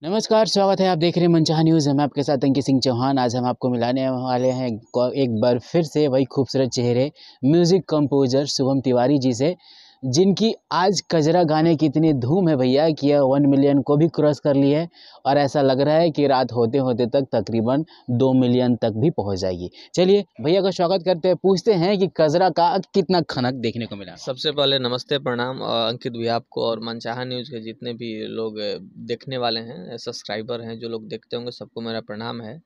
नमस्कार, स्वागत है। आप देख रहे हैं मनचाहा न्यूज़। मैं आपके साथ अंकित सिंह चौहान। आज हम आपको मिलाने वाले हैं एक बार फिर से वही खूबसूरत चेहरे म्यूज़िक कंपोज़र शुभम तिवारी जी से, जिनकी आज कजरा गाने की इतनी धूम है भैया कि यह 1 मिलियन को भी क्रॉस कर ली है और ऐसा लग रहा है कि रात होते होते तक तकरीबन 2 मिलियन तक भी पहुंच जाएगी। चलिए भैया का स्वागत करते हैं, पूछते हैं कि कजरा का कितना खनक देखने को मिला। सबसे पहले नमस्ते, प्रणाम अंकित भैया आपको और मनचाहा न्यूज़ के जितने भी लोग देखने वाले हैं, सब्सक्राइबर हैं, जो लोग देखते होंगे, सबको मेरा प्रणाम है।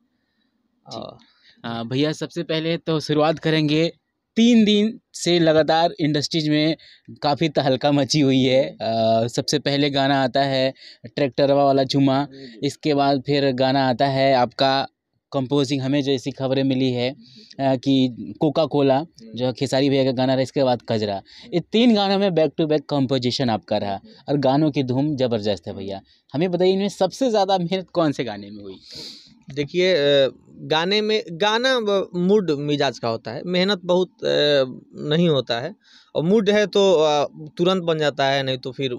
भैया सबसे पहले तो शुरुआत करेंगे, 3 दिन से लगातार इंडस्ट्रीज में काफ़ी तहलका मची हुई है। सबसे पहले गाना आता है ट्रैक्टरवा वाला चुमा, इसके बाद फिर गाना आता है आपका कंपोजिंग, हमें जैसी खबरें मिली है कि कोका कोला जो खेसारी भैया का गाना रहा, इसके बाद कजरा। ये 3 गानों में बैक टू बैक कंपोजिशन आपका रहा और गानों की धूम ज़बरदस्त है भैया। हमें बताइए इनमें सबसे ज़्यादा मेहनत कौन से गाने में हुई? देखिए, गाने में गाना मूड मिजाज का होता है, मेहनत बहुत नहीं होता है। और मूड है तो तुरंत बन जाता है, नहीं तो फिर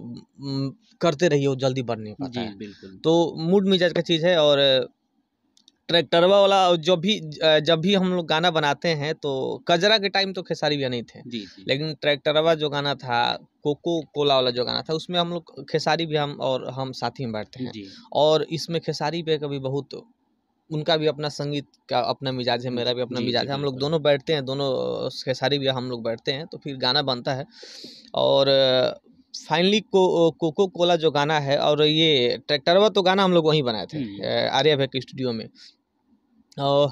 करते रहिए, वो जल्दी बन नहीं पाता है। बिल्कुल। तो मूड मिजाज का चीज़ है। और ट्रैक्टरवा वाला जब भी हम लोग गाना बनाते हैं तो कजरा के टाइम तो खेसारी भैया नहीं थे, जी। लेकिन ट्रैक्टरवा जो गाना था, कोको कोला वाला जो गाना था, उसमें हम लोग खेसारी भी हम साथ ही में बैठते हैं। जी। और इसमें खेसारी भैया का भी बहुत, उनका भी अपना संगीत का अपना मिजाज है, मेरा भी अपना मिजाज है। हम लोग दोनों बैठते हैं, दोनों खेसारी भैया हम लोग बैठते हैं, तो फिर गाना बनता है। और फाइनली कोको कोला जो गाना है और ये ट्रैक्टरवा तो गाना हम लोग वहीं बनाए थे, आर्या भैया के स्टूडियो में। और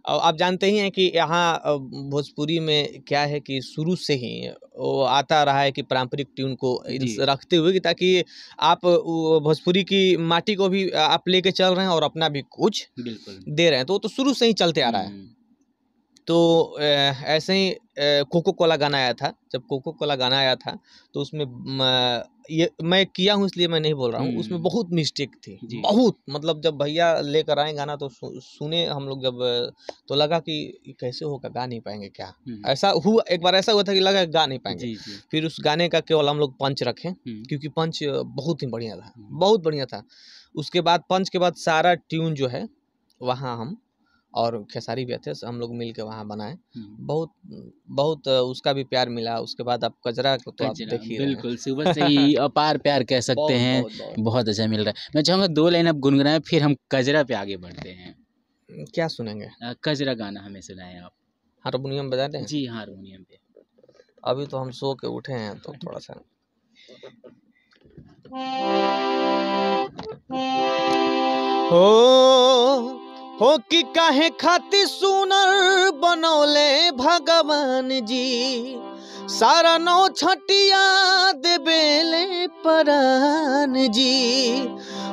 आप जानते ही हैं कि यहाँ भोजपुरी में क्या है कि शुरू से ही वो आता रहा है कि पारंपरिक ट्यून को रखते हुए, कि ताकि आप भोजपुरी की माटी को भी आप लेके चल रहे हैं और अपना भी कुछ दे रहे हैं, तो वो तो शुरू से ही चलते आ रहा है। तो ऐसे ही कोको कोला गाना आया था। जब कोको कोला गाना आया था तो उसमें ये मैं किया हूँ इसलिए मैं नहीं बोल रहा हूँ, उसमें बहुत मिस्टेक थी, बहुत। मतलब जब भैया लेकर आए गाना तो सुने हम लोग, जब तो लगा कि कैसे होगा, गा नहीं पाएंगे क्या। ऐसा हुआ, एक बार ऐसा हुआ था कि लगा गा नहीं पाएंगे। फिर उस गाने का केवल हम लोग पंच रखे, क्योंकि पंच बहुत ही बढ़िया था, बहुत बढ़िया था। उसके बाद पंच के बाद सारा ट्यून जो है वहाँ हम और खेसारी भी थे, हम लोग मिल के वहाँ बनाए। बहुत बहुत उसका भी प्यार मिला। उसके बाद आप कजरा को तो आप देखिए, बिल्कुल सुबह से ही अपार प्यार कह सकते हैं, बहुत अच्छा मिल रहा है। मैं चाहूँगा 2 लाइन आप गुनगुनाएं, फिर हम कजरा पे आगे बढ़ते हैं। क्या सुनेंगे? कजरा गाना हमें सुनाएं आप। हारमोनियम बजा दें? जी, हारमोनियम पे। अभी तो हम सो के उठे हैं, तो थोड़ा सा हो कि काहे खातिर सुनर बनौले भगवान जी, सारा नौ छटिया देबेले परान जी।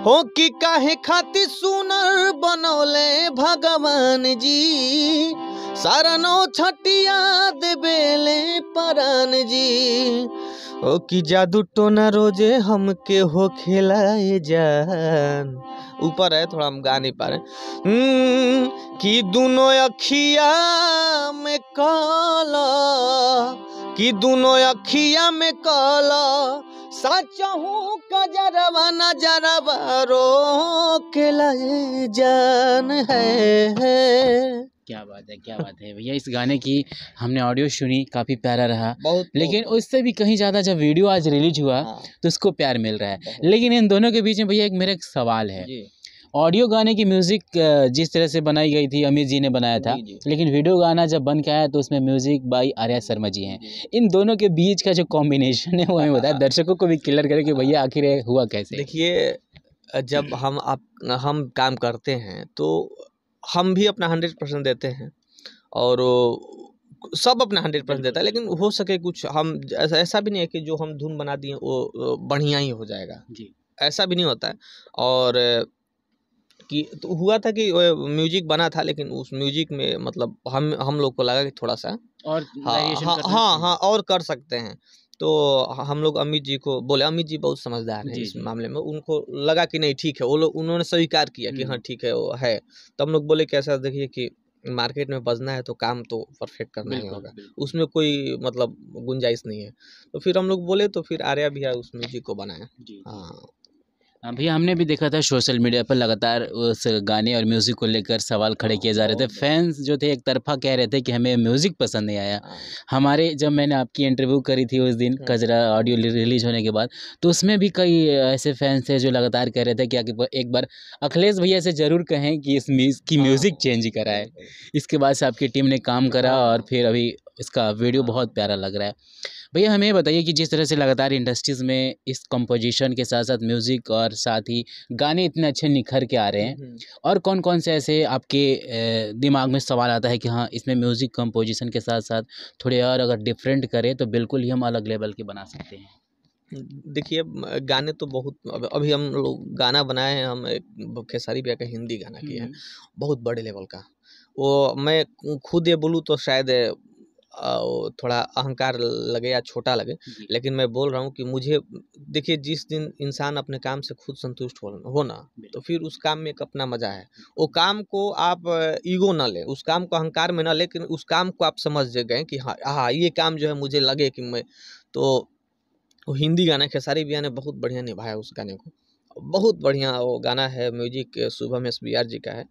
हो कि काहे खातिर सुनर बनौले भगवान जी, सारा नौ छटिया देबेले परान जी। ओ कि जादू टोना रोजे हमके हो खिलाए जान। ऊपर है, थोड़ा हम गा नहीं पा रहे। कि दोनों अखिया में काला, कि दोनों अखिया में काला, सच हूँ कजरवा नजरवा रो के लाए जान है। क्या बात है, क्या बात है भैया। इस गाने की हमने ऑडियो सुनी, काफ़ी प्यारा रहा, लेकिन उससे भी कहीं ज़्यादा जब वीडियो आज रिलीज हुआ तो उसको प्यार मिल रहा है। लेकिन इन दोनों के बीच में भैया मेरा एक सवाल है। ऑडियो गाने की म्यूज़िक जिस तरह से बनाई गई थी, अमित जी ने बनाया था, लेकिन वीडियो गाना जब बन के आया तो उसमें म्यूज़िक बाई आर्या शर्मा जी हैं। इन दोनों के बीच का जो कॉम्बिनेशन है वो हमें बताया, दर्शकों को भी क्लियर करे कि भैया आखिर हुआ कैसे। देखिए, जब हम काम करते हैं तो हम भी अपना 100% देते हैं और सब अपना 100% देता है, लेकिन हो सके कुछ हम ऐसा भी नहीं है कि जो हम धुन बना दिए वो बढ़िया ही हो जाएगा जी, ऐसा भी नहीं होता है। और कि तो हुआ था कि म्यूजिक बना था, लेकिन उस म्यूजिक में मतलब हम लोग को लगा कि थोड़ा सा और हाँ और कर सकते हैं। तो हम लोग अमित जी को बोले, अमित जी बहुत समझदार हैं इस मामले में, उनको लगा कि नहीं ठीक है, वो लोग उन्होंने स्वीकार किया कि हाँ ठीक है वो है। तो हम लोग बोले कि ऐसा देखिए कि मार्केट में बजना है तो काम तो परफेक्ट करना ही होगा, उसमें कोई मतलब गुंजाइश नहीं है। तो फिर हम लोग बोले, तो फिर आर्या भी उस म्यूजिक को बनाया। हाँ, हाँ भैया, हमने भी देखा था सोशल मीडिया पर लगातार उस गाने और म्यूज़िक को लेकर सवाल खड़े किए जा रहे थे। फैंस जो थे एक तरफ़ा कह रहे थे कि हमें म्यूज़िक पसंद नहीं आया। हमारे जब मैंने आपकी इंटरव्यू करी थी उस दिन कजरा ऑडियो रिलीज़ होने के बाद, तो उसमें भी कई ऐसे फैंस थे जो लगातार कह रहे थे कि एक बार अखिलेश भैया से ज़रूर कहें कि इसकी म्यूज़िक चेंज कराएँ। इसके बाद से आपकी टीम ने काम करा और फिर अभी इसका वीडियो बहुत प्यारा लग रहा है। भैया हमें ये बताइए कि जिस तरह से लगातार इंडस्ट्रीज़ में इस कंपोजिशन के साथ साथ म्यूज़िक और साथ ही गाने इतने अच्छे निखर के आ रहे हैं, और कौन-कौन से ऐसे आपके दिमाग में सवाल आता है कि हाँ, इसमें म्यूज़िक कंपोजिशन के साथ साथ थोड़े और अगर डिफरेंट करें तो बिल्कुल ही हम अलग लेवल के बना सकते हैं? देखिए गाने तो बहुत अभी हम लोग गाना बनाए हैं, हम एक खेसारी भैया का हिंदी गाना किए हैं, बहुत बड़े लेवल का। वो मैं खुद ये बोलूँ तो शायद वो थोड़ा अहंकार लगे या छोटा लगे, लेकिन मैं बोल रहा हूँ कि मुझे देखिए जिस दिन इंसान अपने काम से खुद संतुष्ट हो ना, तो फिर उस काम में एक अपना मज़ा है। वो काम को आप ईगो ना लें, उस काम को अहंकार में ना लें, लेकिन उस काम को आप समझ गए कि हाँ ये काम जो है मुझे लगे कि मैं तो वो हिंदी गाना खेसारी भैया ने बहुत बढ़िया निभाया उस गाने को। बहुत बढ़िया वो गाना है, म्यूजिक शुभम एसबीआर जी का है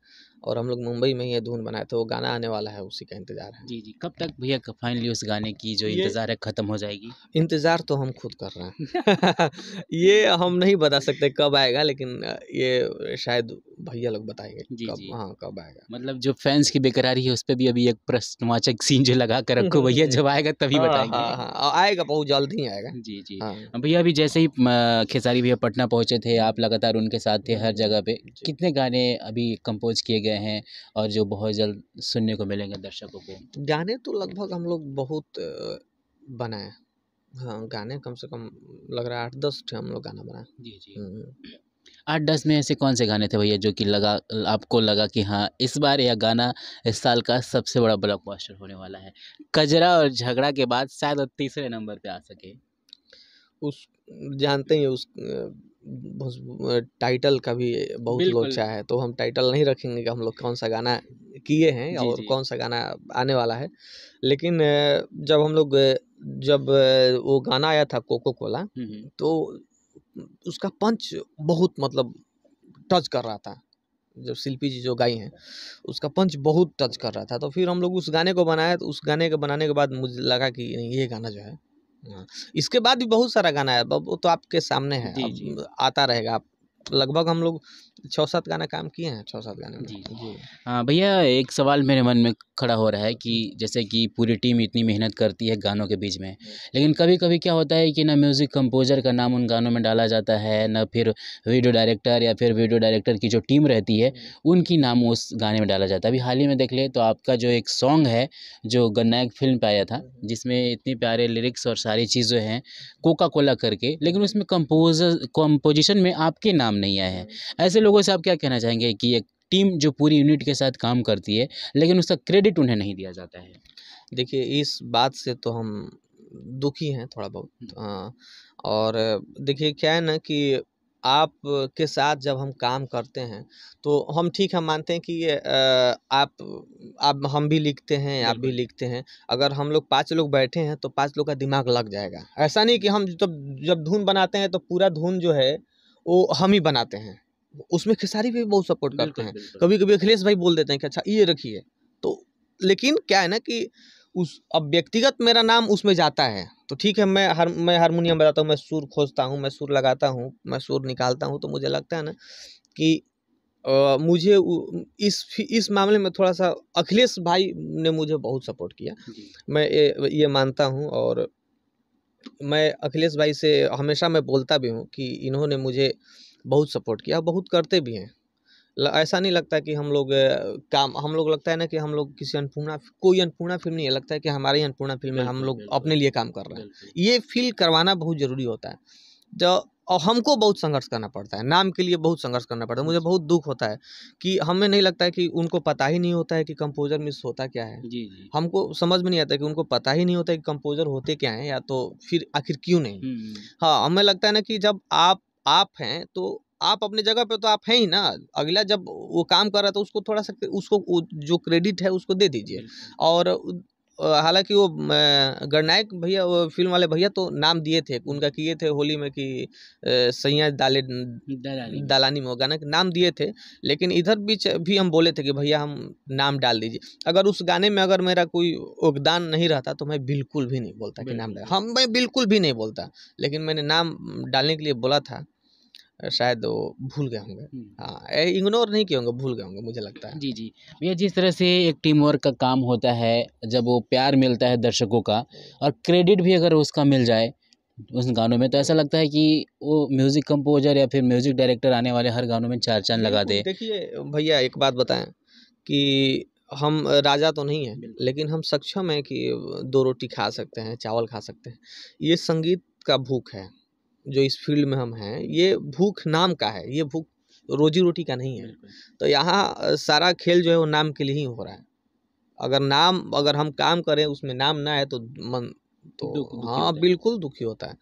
और हम लोग मुंबई में ही ये धुन बनाए थे। वो गाना आने वाला है, उसी का इंतज़ार है। जी, जी। कब तक भैया फाइनली उस गाने की जो इंतज़ार है ख़त्म हो जाएगी? इंतज़ार तो हम खुद कर रहे हैं। ये हम नहीं बता सकते कब आएगा, लेकिन ये शायद भैया लोग बताएँगे जी, कब, जी। हाँ, कब आएगा। मतलब जो फैंस की बेकरारी है उस पे भी अभी एक प्रश्नवाचक सीन जो लगा कर रखो भैया, जब आएगा तभी हाँ, बताएँगे। हाँ, हाँ, आएगा, बहुत जल्द ही आएगा। जी, जी। हाँ। भैया अभी जैसे ही खेसारी भैया पटना पहुँचे थे, आप लगातार उनके साथ थे हर जगह पे। कितने गाने अभी कंपोज़ किए गए हैं और जो बहुत जल्द सुनने को मिलेंगे दर्शकों को? गाने तो लगभग हम लोग बहुत बनाए। हाँ, गाने कम से कम लग रहा है 8-10 ठे हम लोग गाना बनाए। जी, जी। हुँ। 8-10 में ऐसे कौन से गाने थे भैया जो कि आपको लगा कि हाँ, इस बार यह गाना इस साल का सबसे बड़ा ब्लॉकबस्टर होने वाला है? कजरा और झगड़ा के बाद शायद वो तीसरे नंबर पे आ सके। उस जानते ही हैं उस टाइटल का भी बहुत बिल्कुल। लोचा है, तो हम टाइटल नहीं रखेंगे कि हम लोग कौन-सा गाना किए हैं जी, और जी। कौन-सा गाना आने वाला है। लेकिन जब हम लोग जब वो गाना आया था कोको कोला, हुँ, हुँ। तो उसका पंच बहुत मतलब टच कर रहा था। जब शिल्पी जी जो गाई हैं, उसका पंच बहुत टच कर रहा था। तो फिर हम लोग उस गाने को बनाए, तो उस गाने को बनाने के बाद मुझे लगा कि नहीं, ये गाना जो है हाँ, इसके बाद भी बहुत सारा गाना है, अब वो तो आपके सामने है, जी, जी। अब आता रहेगा। आप लगभग हम लोग 6-7 गाना काम किए हैं, 6-7 गाने में। जी, जी। जी। हाँ, भैया एक सवाल मेरे मन में खड़ा हो रहा है कि जैसे कि पूरी टीम इतनी मेहनत करती है गानों के बीच में, लेकिन कभी-कभी क्या होता है कि ना म्यूज़िक कंपोज़र का नाम उन गानों में डाला जाता है, ना फिर वीडियो डायरेक्टर या फिर वीडियो डायरेक्टर की जो टीम रहती है, उनकी नाम उस गाने में डाला जाता है। अभी हाल ही में देख लें तो आपका जो एक सॉन्ग है, जो गन्नायक फ़िल्म पे आया था, जिसमें इतने प्यारे लिरिक्स और सारी चीज़ें हैं, कोका कोला करके, लेकिन उसमें कंपोज़िशन में आपके नाम नहीं आए हैं। ऐसे लोगों से आप क्या कहना चाहेंगे कि एक टीम जो पूरी यूनिट के साथ काम करती है, लेकिन उसका क्रेडिट उन्हें नहीं दिया जाता है? देखिए, इस बात से तो हम दुखी हैं थोड़ा बहुत। और देखिए क्या है ना कि आप के साथ जब हम काम करते हैं, तो हम ठीक है मानते हैं कि ये आप हम भी लिखते हैं, आप भी बिल्कुल। लिखते हैं। अगर हम लोग 5 लोग बैठे हैं, तो 5 लोग का दिमाग लग जाएगा। ऐसा नहीं कि हम जब जब धुन बनाते हैं, तो पूरा धुन जो है, वो हम ही बनाते हैं। उसमें खेसारी भी बहुत सपोर्ट करते बिल्कुल, हैं। बिल्कुल। कभी-कभी अखिलेश भाई बोल देते हैं कि अच्छा ये रखिए। तो लेकिन क्या है ना कि उस अब व्यक्तिगत मेरा नाम उसमें जाता है, तो ठीक है मैं हारमोनियम बजाता हूँ, मैं सुर खोजता हूँ, मैं सुर लगाता हूँ, मैं सुर निकालता हूँ, तो मुझे लगता है ना कि मुझे इस मामले में थोड़ा-सा अखिलेश भाई ने मुझे बहुत सपोर्ट किया। जी। मैं ये मानता हूँ और मैं अखिलेश भाई से हमेशा मैं बोलता भी हूँ कि इन्होंने मुझे बहुत सपोर्ट किया, बहुत करते भी हैं। ऐसा नहीं लगता कि हम लोग हम लोग लगता है ना कि हम लोग किसी कोई अन्नपूर्णा फ़िल्म नहीं है, लगता है कि हमारी अन्नपूर्णा फ़िल्म है, हम बिल्कुल, लोग बिल्कुल। अपने लिए काम कर रहे हैं। बिल्कुल। ये फ़ील करवाना बहुत ज़रूरी होता है। जो और हमको बहुत संघर्ष करना पड़ता है, नाम के लिए बहुत संघर्ष करना पड़ता है। मुझे बहुत दुःख होता है कि हमें नहीं लगता है कि उनको पता ही नहीं होता है कि कंपोज़र मिस होता क्या है। जी, जी। हमको समझ में नहीं आता है कि उनको पता ही नहीं होता है कि कंपोज़र होते क्या हैं, या तो फिर आखिर क्यों नहीं? हुँ, हुँ। हाँ, हमें लगता है ना कि जब आप हैं, तो आप अपनी जगह पे तो आप हैं ही ना। अगला जब वो काम कर रहा है, तो उसको थोड़ा-सा उसको वो जो क्रेडिट है उसको दे दीजिए। बिल्कुल। और हालांकि वो गणनायक भैया, वो फिल्म वाले भैया तो नाम दिए थे, उनका किए थे होली में कि सैया दालानी में वो गाना के नाम दिए थे। लेकिन इधर बीच भी हम बोले थे कि भैया हम नाम डाल दीजिए। अगर उस गाने में अगर मेरा कोई योगदान नहीं रहता तो मैं बिल्कुल भी नहीं बोलता कि नाम डाल, मैं बिल्कुल भी नहीं बोलता। लेकिन मैंने नाम डालने के लिए बोला था, शायद वो भूल गए होंगे। हाँ, इग्नोर नहीं किए होंगे, भूल गए होंगे मुझे लगता है। जी जी भैया, जिस तरह से एक टीम वर्क का काम होता है, जब वो प्यार मिलता है दर्शकों का और क्रेडिट भी अगर उसका मिल जाए उस गानों में, तो ऐसा लगता है कि वो म्यूज़िक कंपोजर या फिर म्यूज़िक डायरेक्टर आने वाले हर गानों में चार चांद लगा दे। देखिए भैया, एक बात बताएं कि हम राजा तो नहीं हैं, लेकिन हम सक्षम हैं कि 2 रोटी खा सकते हैं, चावल खा सकते हैं। ये संगीत का भूख है, जो इस फील्ड में हम हैं, ये भूख नाम का है, ये भूख रोजी रोटी का नहीं है। तो यहाँ सारा खेल जो है वो नाम के लिए ही हो रहा है। अगर हम काम करें उसमें नाम ना है तो मन तो हाँ बिल्कुल दुखी होता है।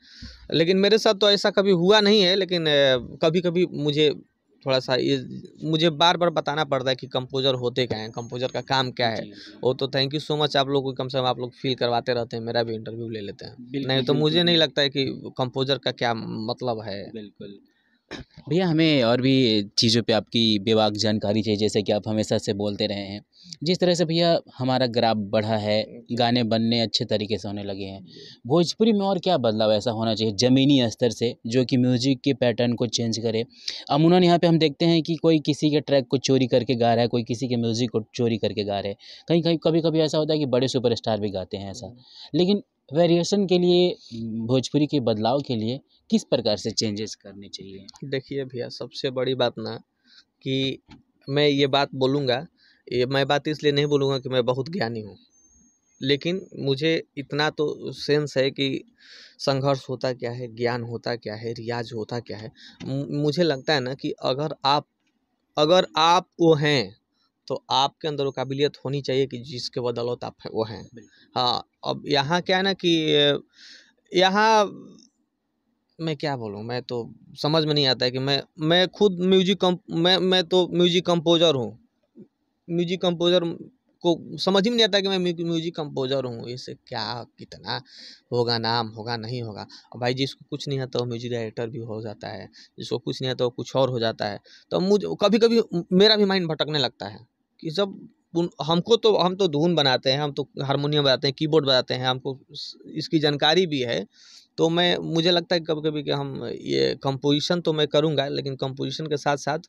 लेकिन मेरे साथ तो ऐसा कभी हुआ नहीं है, लेकिन कभी कभी मुझे थोड़ा सा ये मुझे बार बार बताना पड़ता है कि कंपोजर होते क्या हैं, कंपोजर का काम क्या है। वो तो थैंक यू सो मच, आप लोग को कम से कम आप लोग फील करवाते रहते हैं, मेरा भी इंटरव्यू ले लेते हैं। नहीं तो मुझे नहीं लगता है कि कंपोजर का क्या मतलब है। बिल्कुल भैया, हमें और भी चीज़ों पे आपकी बेबाक जानकारी चाहिए, जैसे कि आप हमेशा से बोलते रहे हैं। जिस तरह से भैया हमारा ग्राफ बढ़ा है, गाने बनने अच्छे तरीके से होने लगे हैं, भोजपुरी में और क्या बदलाव ऐसा होना चाहिए ज़मीनी स्तर से जो कि म्यूज़िक के पैटर्न को चेंज करे? अमूमन यहाँ पे हम देखते हैं कि कोई किसी के ट्रैक को चोरी करके गा रहा है, कोई किसी के म्यूज़िक को चोरी करके गा रहे हैं। कहीं कहीं कभी कभी ऐसा होता है कि बड़े सुपरस्टार भी गाते हैं ऐसा। लेकिन वेरिएशन के लिए, भोजपुरी के बदलाव के लिए किस प्रकार से चेंजेस करने चाहिए? देखिए भैया, सबसे बड़ी बात ना कि मैं ये बात बोलूँगा, मैं बात इसलिए नहीं बोलूँगा कि मैं बहुत ज्ञानी हूँ, लेकिन मुझे इतना तो सेंस है कि संघर्ष होता क्या है, ज्ञान होता क्या है, रियाज होता क्या है। मुझे लगता है ना कि अगर आप वो हैं तो आपके अंदर वो काबिलियत होनी चाहिए कि जिसके बदौलत आप वो हैं। हाँ, अब यहाँ क्या है ना कि यहाँ मैं क्या बोलूँ, मैं तो समझ में नहीं आता है कि मैं खुद मैं तो म्यूजिक कंपोजर हूँ। म्यूजिक कंपोजर को समझ ही नहीं आता कि मैं म्यूजिक कंपोजर हूँ। इससे क्या कितना होगा, नाम होगा, नहीं होगा। और भाई जिसको कुछ नहीं आता वो म्यूजिक डायरेक्टर भी हो जाता है, जिसको कुछ नहीं आता वो कुछ और हो जाता है। तो मुझे कभी कभी मेरा भी माइंड भटकने लगता है कि जब हम तो धुन बनाते हैं, हम तो हारमोनियम बजाते हैं, कीबोर्ड बजाते हैं, हमको इसकी जानकारी भी है। तो मुझे लगता है कभी कभी कि हम ये कंपोजिशन तो मैं करूँगा, लेकिन कंपोजिशन के साथ साथ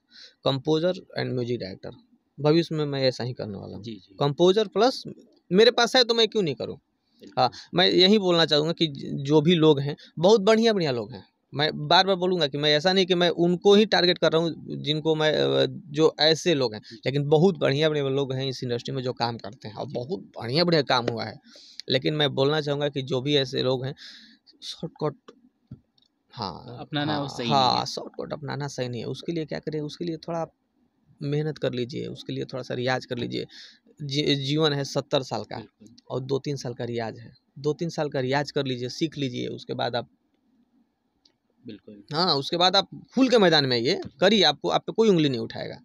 कंपोजर एंड म्यूजिक डायरेक्टर भविष्य में मैं ऐसा ही करने वाला हूँ। कंपोजर प्लस मेरे पास है तो मैं क्यों नहीं करूँ। हाँ, मैं यही बोलना चाहूँगा कि जो भी लोग हैं बहुत बढ़िया बढ़िया लोग हैं। मैं बार बार बोलूँगा कि मैं ऐसा नहीं कि मैं उनको ही टारगेट कर रहा हूँ जिनको मैं जो ऐसे लोग हैं, लेकिन बहुत बढ़िया बढ़िया लोग हैं इस इंडस्ट्री में जो काम करते हैं और बहुत बढ़िया बढ़िया काम हुआ है। लेकिन मैं बोलना चाहूँगा कि जो भी ऐसे लोग हैं, शॉर्टकट अपनाना वो सही नहीं है। शॉर्टकट अपनाना सही नहीं है। उसके लिए क्या करें, उसके लिए थोड़ा मेहनत कर लीजिए, उसके लिए थोड़ा सा रियाज कर लीजिए। जीवन है 70 साल का और 2-3 साल का रियाज है। 2-3 साल का रियाज कर लीजिए, सीख लीजिए, उसके बाद आप उसके बाद आप खुल के मैदान में ये करिए, आप पे कोई उंगली नहीं उठाएगा।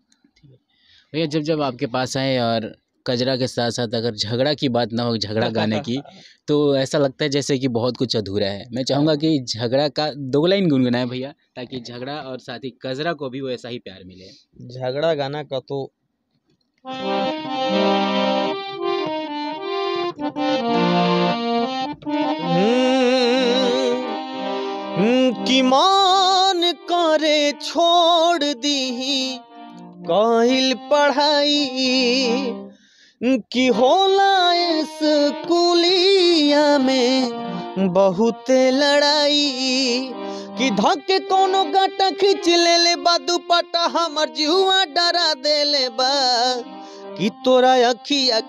भैया, जब आप पास आए और कजरा के साथ साथ अगर झगड़ा की बात ना हो, झगड़ा गाने की, तो ऐसा लगता है जैसे कि बहुत कुछ अधूरा है। मैं चाहूँगा कि झगड़ा का 2 लाइन गुनगुनाएं भैया, ताकि झगड़ा और साथ ही कजरा को भी वो ऐसा ही प्यार मिले। झगड़ा गाना का तो कि मान करे छोड़ दी काहिल पढ़ाई कि होला स्कूलिया में बहुत लड़ाई कि धके कोनो गाटा खींच ले बा दुपट्टा हमर जीवा डरा देले बा कि तोरा अखिया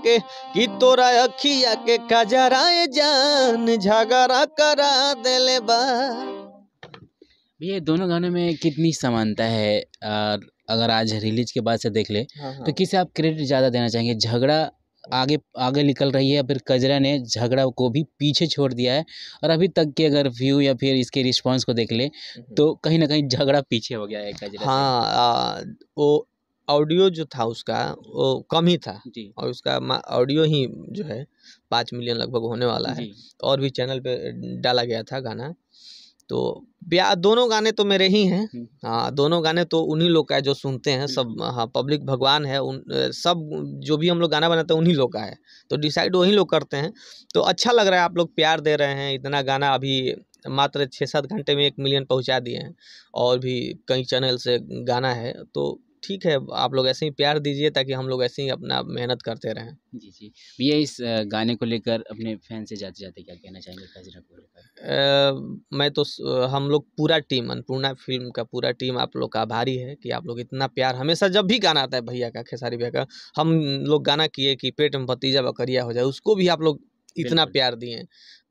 के कजराए जान झगड़ा करा देले बा। ये दोनों गानों में कितनी समानता है, और अगर आज रिलीज के बाद से देख ले तो किसे आप क्रेडिट ज़्यादा देना चाहेंगे? झगड़ा आगे निकल रही है, फिर कजरा ने झगड़ा को भी पीछे छोड़ दिया है, और अभी तक के अगर व्यू या फिर इसके रिस्पांस को देख ले तो कहीं ना कहीं झगड़ा पीछे हो गया है कजरा से। वो ऑडियो जो था उसका वो कम ही था, जी और उसका ऑडियो ही जो है 5 मिलियन लगभग होने वाला है। जी और भी चैनल पे डाला गया था गाना। तो दोनों गाने तो मेरे ही हैं। हाँ, दोनों गाने तो उन्हीं लोग का है जो सुनते हैं सब। हाँ, पब्लिक भगवान है, उन सब जो भी हम लोग गाना बनाते हैं उन्हीं लोग का है, तो डिसाइड वही लोग करते हैं। तो अच्छा लग रहा है, आप लोग प्यार दे रहे हैं। इतना गाना अभी मात्र 6-7 घंटे में 1 मिलियन पहुंचा दिए हैं, और भी कई चैनल से गाना है। तो ठीक है, आप लोग ऐसे ही प्यार दीजिए ताकि हम लोग ऐसे ही अपना मेहनत करते रहें। जी जी भैया, इस गाने को लेकर अपने फैन से जाते जाते क्या कहना चाहेंगे खजरा को लेकर? मैं तो हम लोग पूरा टीम, अन्नपूर्णा फिल्म का पूरा टीम आप लोग का आभारी है कि आप लोग इतना प्यार हमेशा, जब भी गाना आता है भैया का, खेसारी भैया का, हम लोग गाना किए कि पेट में भतीजा बकरिया हो जाए, उसको भी आप लोग इतना बिल्कुल। प्यार दिए।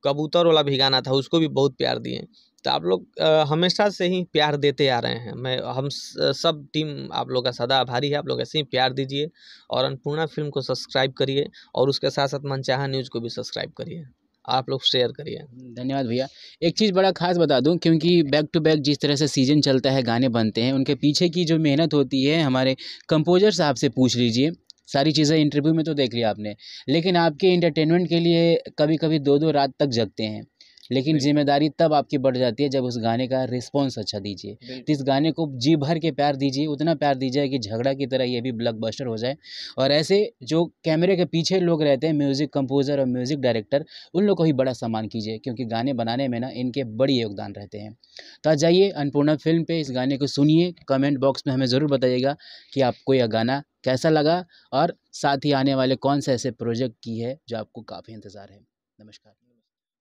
कबूतर वाला भी गाना था, उसको भी बहुत प्यार दिए। तो आप लोग हमेशा से ही प्यार देते आ रहे हैं। हम सब टीम आप लोग का सदा आभारी है। आप लोग ऐसे ही प्यार दीजिए, और अन्नपूर्णा फिल्म को सब्सक्राइब करिए, और उसके साथ साथ मनचाहा न्यूज़ को भी सब्सक्राइब करिए, आप लोग शेयर करिए। धन्यवाद भैया। एक चीज़ बड़ा ख़ास बता दूं, क्योंकि बैक टू बैक जिस तरह से सीज़न चलता है, गाने बनते हैं, उनके पीछे की जो मेहनत होती है, हमारे कंपोज़र साहब से पूछ लीजिए। सारी चीज़ें इंटरव्यू में तो देख लिया आपने, लेकिन आपके एंटरटेनमेंट के लिए कभी-कभी 2-2 रात तक जगते हैं। लेकिन ज़िम्मेदारी तब आपकी बढ़ जाती है जब उस गाने का रिस्पॉन्स अच्छा दीजिए। तो इस गाने को जी भर के प्यार दीजिए, उतना प्यार दीजिए कि झगड़ा की तरह ये भी ब्लॉकबस्टर हो जाए। और ऐसे जो कैमरे के पीछे लोग रहते हैं, म्यूज़िक कंपोज़र और म्यूज़िक डायरेक्टर, उन लोग को भी बड़ा सम्मान कीजिए, क्योंकि गाने बनाने में ना इनके बड़ी योगदान रहते हैं। तो आज जाइए अन्नपूर्णा फ़िल्म पे, इस गाने को सुनिए। कमेंट बॉक्स में हमें ज़रूर बताइएगा कि आपको यह गाना कैसा लगा, और साथ ही आने वाले कौन से ऐसे प्रोजेक्ट की है जो आपको काफ़ी इंतज़ार है। नमस्कार।